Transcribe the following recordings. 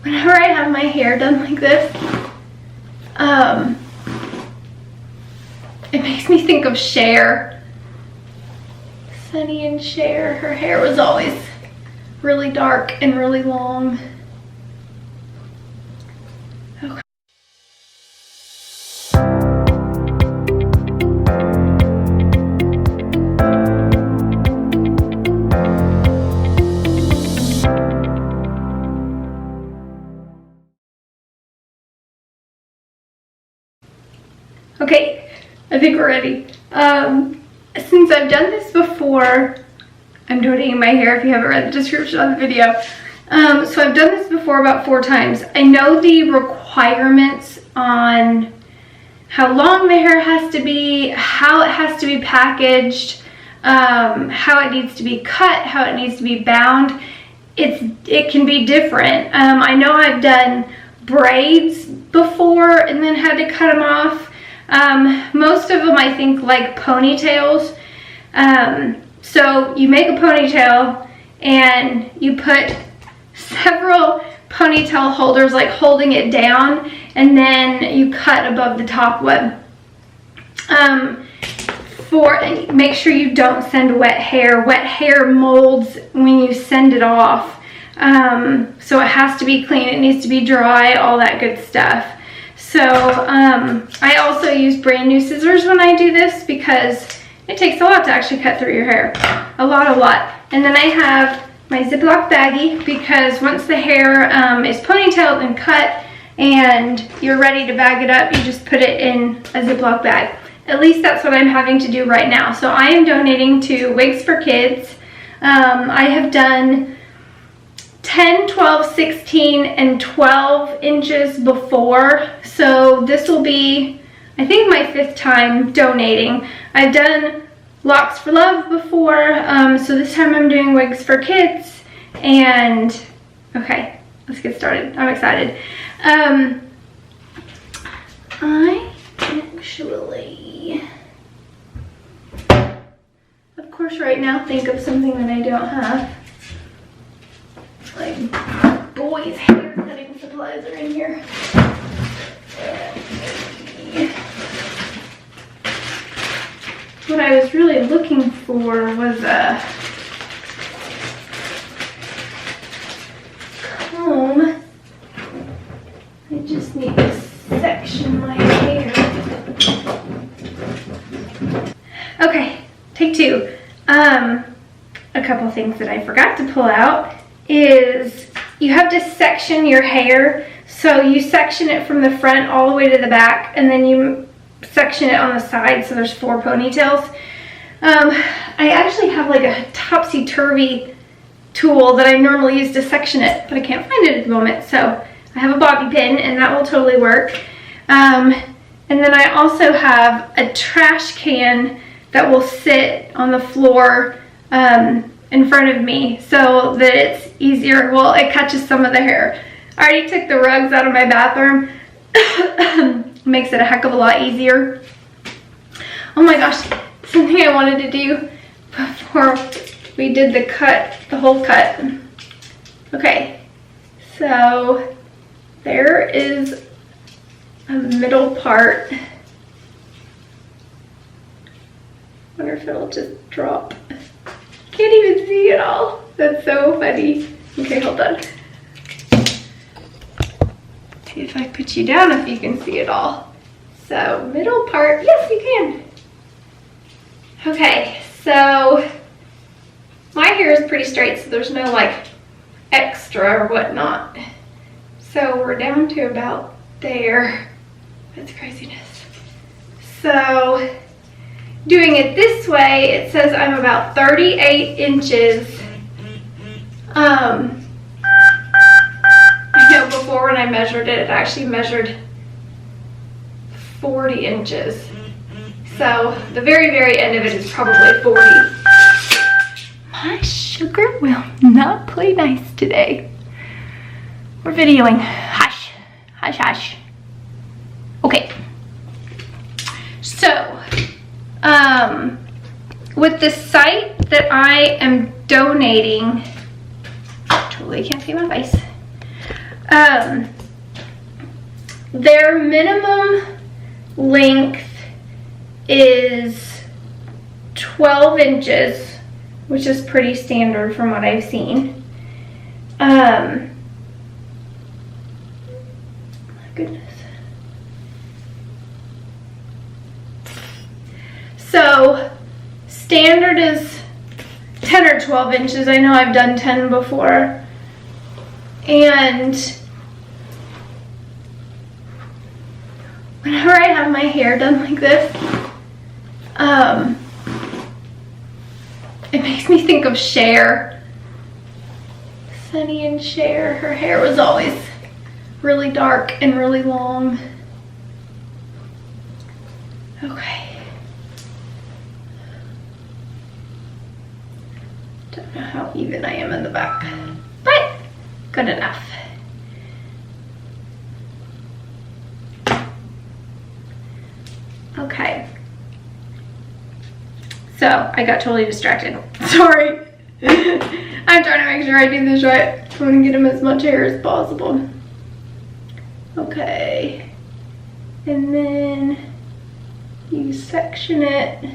whenever I have my hair done like this, it makes me think of Cher. Sunny and Cher, her hair was always really dark and really long. Okay. Okay, I think we're ready. Since I've done this before, I'm donating my hair if you haven't read the description of the video. So I've done this before about 4 times. I know the requirements on how long the hair has to be, how it has to be packaged, how it needs to be cut, how it needs to be bound. It can be different. I know I've done braids before and then had to cut them off. Most of them I think like ponytails. So you make a ponytail and you put several ponytail holders, like holding it down, and then you cut above the top one. Make sure you don't send wet hair. Wet hair molds when you send it off. So it has to be clean, it needs to be dry, all that good stuff. So I also use brand new scissors when I do this because it takes a lot to actually cut through your hair. A lot. And then I have my Ziploc baggie because once the hair is ponytailed and cut and you're ready to bag it up, you just put it in a Ziploc bag. At least that's what I'm having to do right now. So I am donating to Wigs for Kids. I have done 10, 12, 16, and 12 inches before. So this will be, I think, my 5th time donating. I've done Locks for Love before, so this time I'm doing Wigs for Kids. And okay, let's get started. I'm excited. I actually, of course, right now think of something that I don't have. Like boys' hair cutting supplies are in here. What I was really looking for was a comb. I just need to section my hair. Okay, take 2. A couple things that I forgot to pull out is you have to section your hair. So you section it from the front all the way to the back, and then you section it on the side, so there's 4 ponytails. I actually have like a topsy-turvy tool that I normally use to section it, but I can't find it at the moment, so I have a bobby pin and that will totally work. And then I also have a trash can that will sit on the floor in front of me so that it's easier. Well, it catches some of the hair. I already took the rugs out of my bathroom. Makes it a heck of a lot easier. Oh my gosh, something I wanted to do before we did the whole cut. Okay, so there is a middle part. Wonder if it'll just drop. Can't even see it all. That's so funny. Okay, hold on. See if I put you down if you can see it all. So middle part, yes you can. Okay, so my hair is pretty straight, so there's no like extra or whatnot. So we're down to about there. That's craziness. So doing it this way, it says I'm about 38 inches. I know before when I measured it, it actually measured 40 inches. So the very, very end of it is probably 40. My sugar will not play nice today. We're videoing. Hush, hush, hush. Okay. So, with the site that I am donating, totally can't see my face. Their minimum length is 12 inches, which is pretty standard from what I've seen. My goodness. So standard is 10 or 12 inches. I know I've done 10 before. And whenever I have my hair done like this, it makes me think of Cher. Sunny and Cher. Her hair was always really dark and really long. Okay. Don't know how even I am in the back, but good enough. Okay. So I got totally distracted. Sorry. I'm trying to make sure I do this right. I want to get him as much hair as possible. Okay. And then you section it.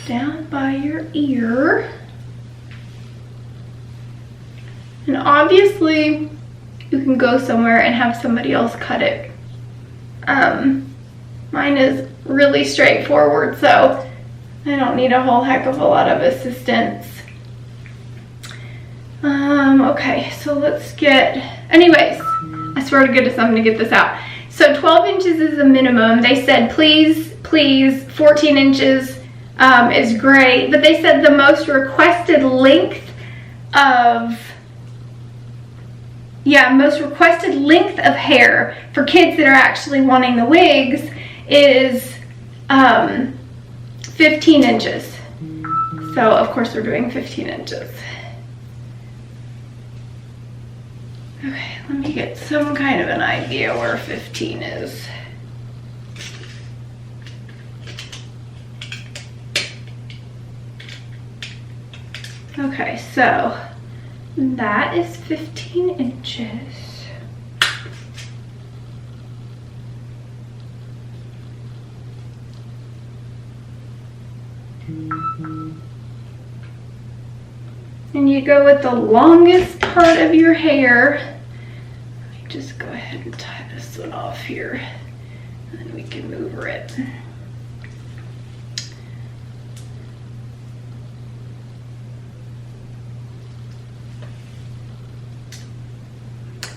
Down by your ear. And obviously you can go somewhere and have somebody else cut it. Mine is really straightforward, so I don't need a whole heck of a lot of assistance. Okay, so let's get, anyways, I swear to goodness I'm gonna get this out. So 12 inches is the minimum. They said please 14 inches is great, but they said the most requested length of hair for kids that are actually wanting the wigs is 15 inches. So of course we're doing 15 inches. Okay, let me get some kind of an idea where 15 is. Okay, so that is 15 inches. And you go with the longest part of your hair. Let me just go ahead and tie this one off here, and then we can move it.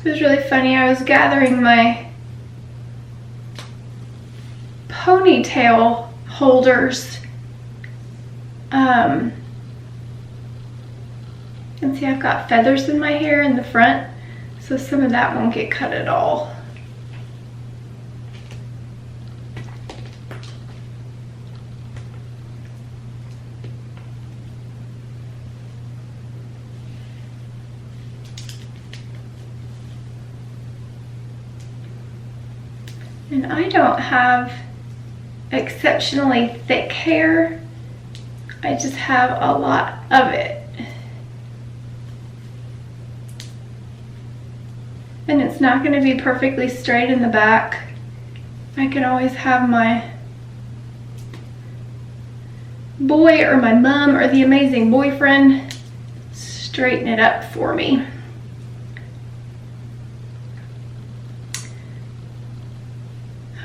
It was really funny. I was gathering my ponytail holders. And see, I've got feathers in my hair in the front, so some of that won't get cut at all. And I don't have exceptionally thick hair. I just have a lot of it. And it's not going to be perfectly straight in the back. I can always have my boy or my mom or the amazing boyfriend straighten it up for me.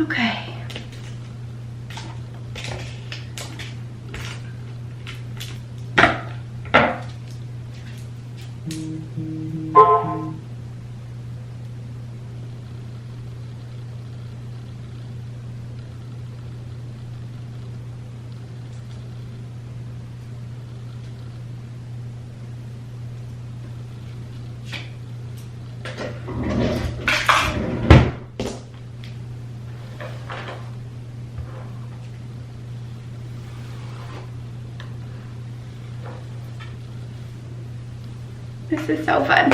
Okay. This is so fun.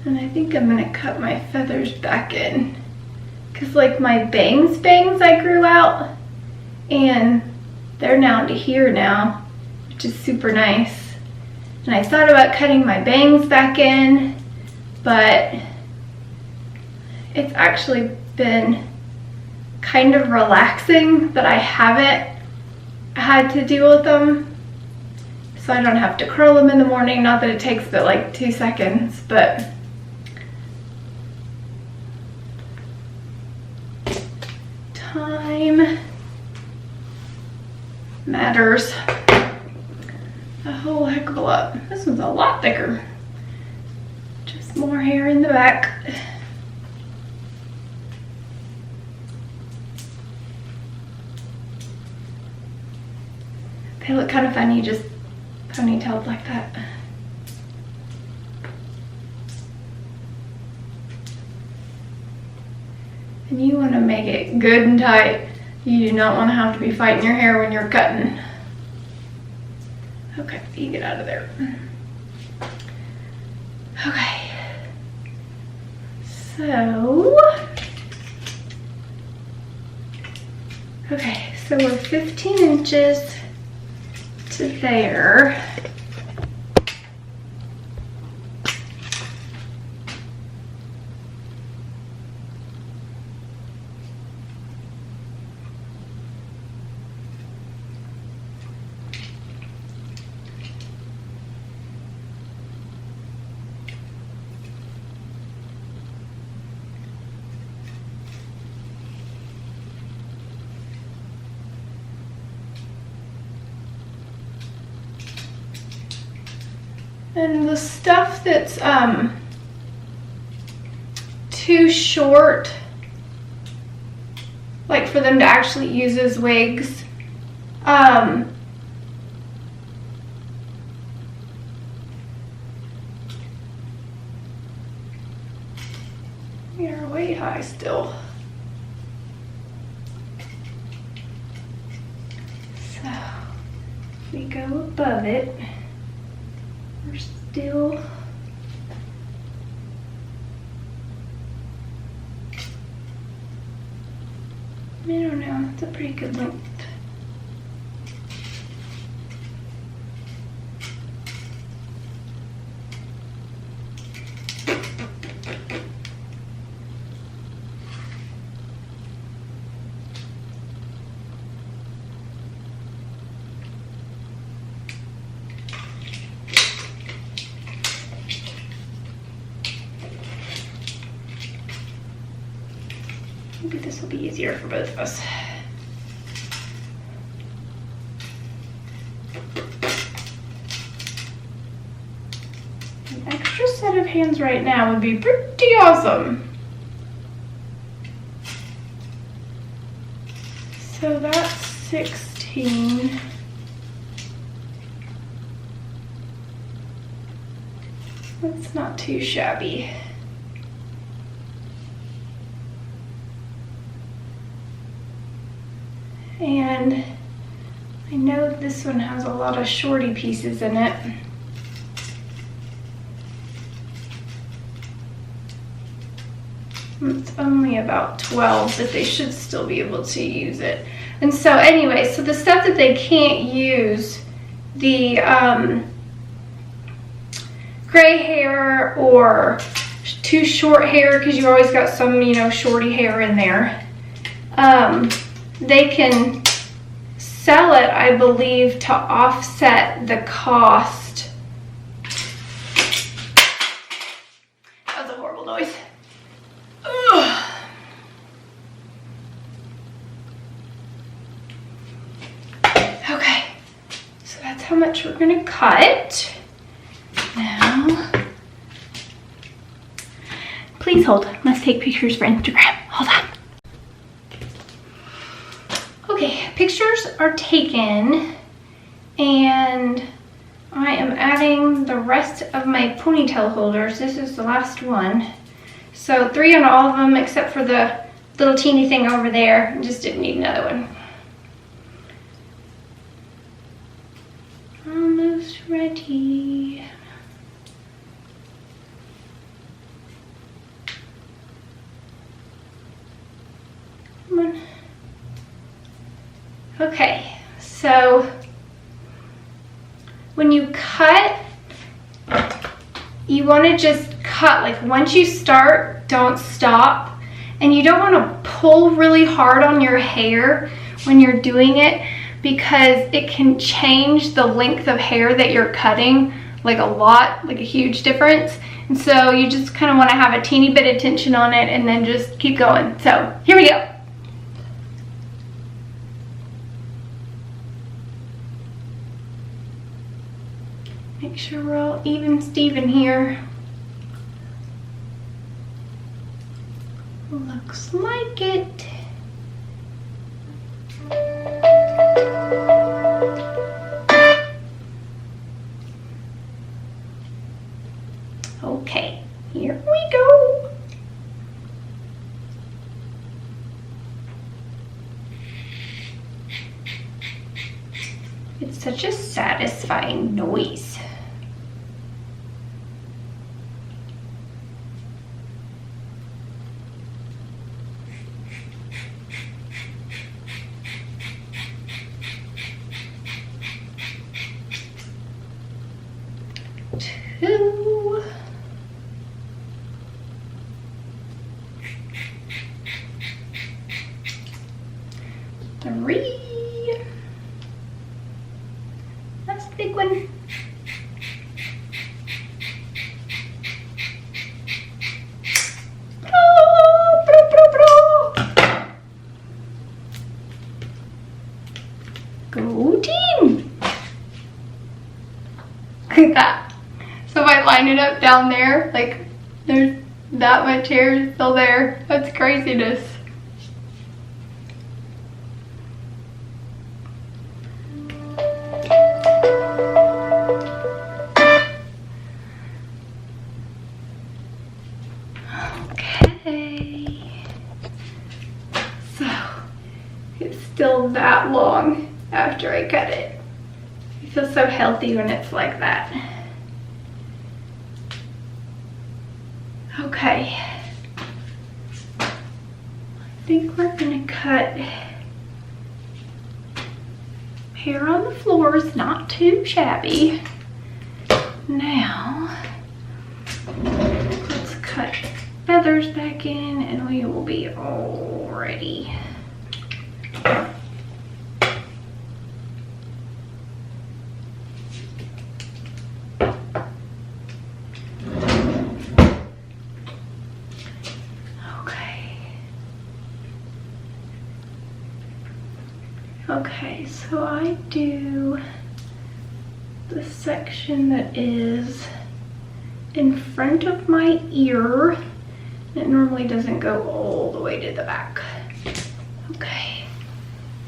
And I think I'm gonna cut my feathers back in because like my bangs I grew out, and they're down to here now, which is super nice. And I thought about cutting my bangs back in, but it's actually been kind of relaxing that I haven't had to deal with them. So I don't have to curl them in the morning. Not that it takes but like 2 seconds, but time matters a whole heck of a lot. This one's a lot thicker. Just more hair in the back. They look kind of funny, just ponytailed like that. And you want to make it good and tight. You do not want to have to be fighting your hair when you're cutting. Okay, you get out of there. Okay. So we're 15 inches to there. And the stuff that's too short, like for them to actually use as wigs, you're way high still. So if we go above it, we're still I don't know, it's a pretty good length. Maybe this will be easier for both of us. An extra set of hands right now would be pretty awesome. So that's 16. That's not too shabby. And I know this one has a lot of shorty pieces in it. It's only about 12, but they should still be able to use it. And so anyway, so the stuff that they can't use, the gray hair or too short hair, because you always got some, you know, shorty hair in there. They can sell it, I believe, to offset the cost. That was a horrible noise. Ugh. Okay, so that's how much we're gonna cut. Now, please hold. Let's take pictures for Instagram. Hold on. Okay, pictures are taken, and I am adding the rest of my ponytail holders. This is the last one. So 3 on all of them except for the little teeny thing over there. Just didn't need another one. Almost ready. Come on. Okay, so when you cut, you want to just cut, like once you start, don't stop. And you don't want to pull really hard on your hair when you're doing it, because it can change the length of hair that you're cutting, like a lot, like a huge difference. And so you just kind of want to have a teeny bit of tension on it and then just keep going. So here we go. Make sure we're all even Steven here. Looks like it. Okay, here we go. It's such a satisfying noise. Two. Three. That's the big one. Go team! Look at that. So if I line it up down there, like there's that much hair still there. That's craziness. Okay. So it's still that long after I cut it. I feel so healthy when it's like that. Okay, I think we're gonna cut hair on the floors, not too shabby. Now, let's cut feathers back in and we will be all ready. Okay, so I do the section that is in front of my ear. It normally doesn't go all the way to the back. Okay,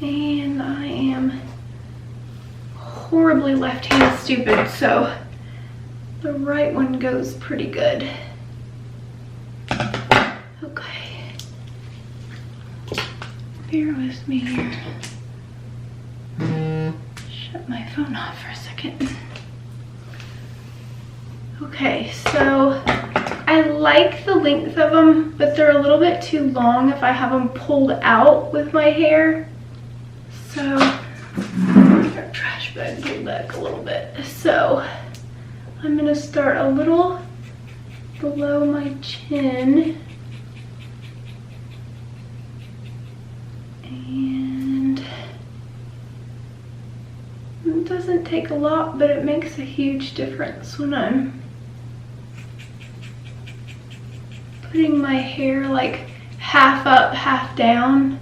and I am horribly left-hand stupid, so the right one goes pretty good. Okay, bear with me here. Shut my phone off for a second. Okay, so I like the length of them, but they're a little bit too long if I have them pulled out with my hair. So, our trash bag pulled back a little bit. So, I'm gonna start a little below my chin. And it doesn't take a lot, but it makes a huge difference when I'm putting my hair like half up, half down.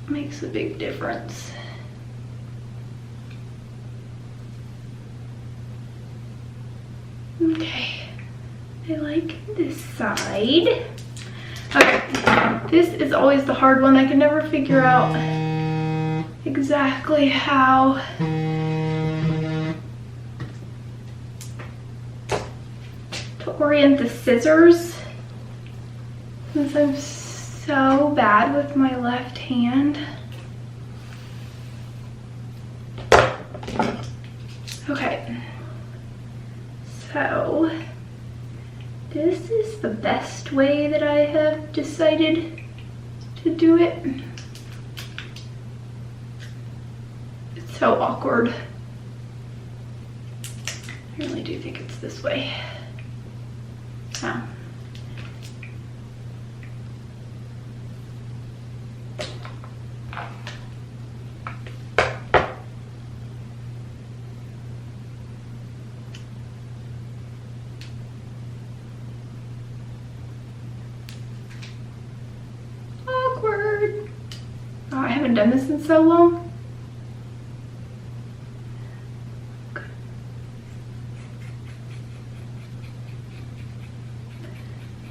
Makes a big difference. Okay, I like this side. Okay, this is always the hard one. I can never figure out exactly how to orient the scissors, since I'm so bad with my left hand. Okay, so this is the best way that I have decided to to do it. It's so awkward. I really do think it's this way. Oh. Awkward. Oh, I haven't done this in so long.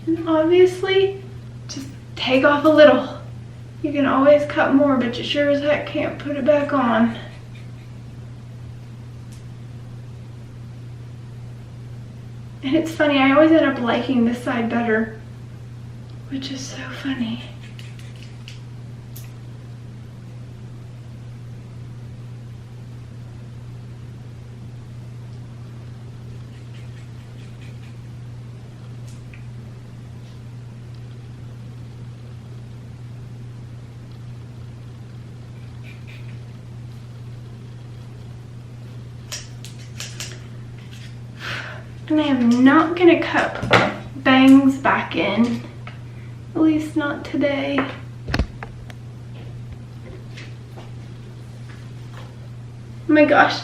And obviously, just take off a little. You can always cut more, but you sure as heck can't put it back on. And it's funny, I always end up liking this side better, which is so funny. And I am not gonna cut bangs back in, at least not today. Oh my gosh,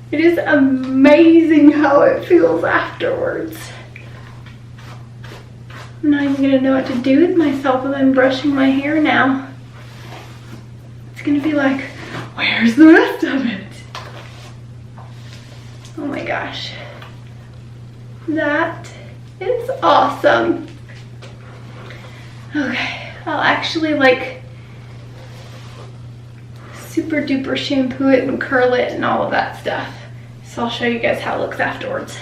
it is amazing how it feels afterwards. I'm not even gonna know what to do with myself when I'm brushing my hair now. It's gonna be like, where's the rest of it? Oh my gosh. That is awesome. Okay, I'll actually like super duper shampoo it and curl it and all of that stuff. So I'll show you guys how it looks afterwards.